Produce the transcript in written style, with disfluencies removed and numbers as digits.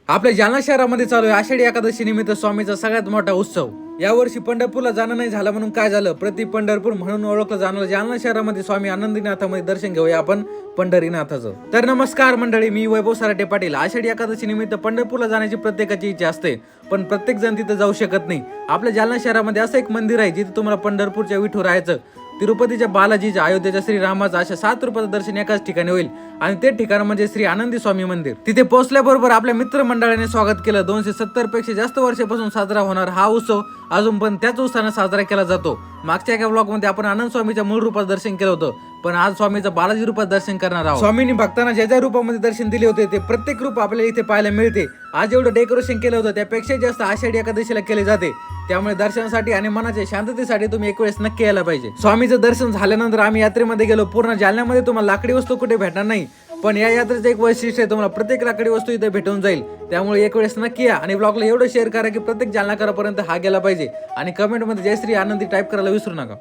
आपल्या जालना शहरामध्ये चालू आहे आषाढी एकादशी निमित्त स्वामीचा सगळ्यात मोठा उत्सव। यावर्षी पंढरपूरला जाणं नाही झालं म्हणून काय झालं, प्रति पंढरपूर म्हणून ओळखलं जाणारं जालना शहरामध्ये स्वामी आनंदीनाथामध्ये दर्शन घेऊया आपण पंढरीनाथाचं। तर नमस्कार मंडळी, मी वैभव सराटे पाटील। आषाढी एकादशी निमित्त पंढरपूरला जाण्याची प्रत्येकाची इच्छा असते, पण प्रत्येक जण तिथे जाऊ शकत नाही। आपल्या जालना शहरामध्ये असं एक मंदिर आहे जिथे तुम्हाला पंढरपूरच्या विठुरायाचं, तिरुपतीच्या बालाजीच्या, अयोध्येच्या श्रीरामाचं अशा 7 रूपाचं दर्शन एकाच ठिकाणी होईल आणि ते ठिकाण म्हणजे श्री आनंदी स्वामी मंदिर। तिथे पोहोचल्याबरोबर आपल्या मित्रमंडळाने स्वागत केलं। 270 पेक्षा जास्त वर्षापासून साजरा होणार हा उत्सव अजून पण त्याच उत्साहाने साजरा केला जातो। मागच्या एका ब्लॉग मध्ये आपण आनंद स्वामीच्या मूळ रूपात दर्शन केलं होतं, पण आज स्वामीचं बालाजी रूपात दर्शन करणार आहोत। स्वामींनी भक्तांना ज्या ज्या रूपामध्ये दर्शन दिले होते ते प्रत्येक रूप आपल्याला इथे पाहायला मिळते। आज एवढं डेकोरेशन केलं होतं त्यापेक्षा जास्त आषाढी एकादशीला केले जाते, त्यामुळे दर्शनासाठी आणि मनाच्या शांततेसाठी तुम्ही एक वेळेस नक्की यायला पाहिजे। स्वामीचं दर्शन झाल्यानंतर आम्ही यात्रेमध्ये गेलो। पूर्ण जालन्यामध्ये तुम्हाला लाकडी वस्तू कुठे भेटणार नाही, पण या यात्रेचं एक वैशिष्ट्य आहे, तुम्हाला प्रत्येक लाकडी वस्तू इथे भेटून जाईल। त्यामुळे एक वेळेस नक्की या आणि ब्लॉगला एवढं शेअर करा की प्रत्येक जालनाकरापर्यंत हा गेला पाहिजे आणि कमेंटमध्ये जय श्री आनंदी टाईप करायला विसरू नका।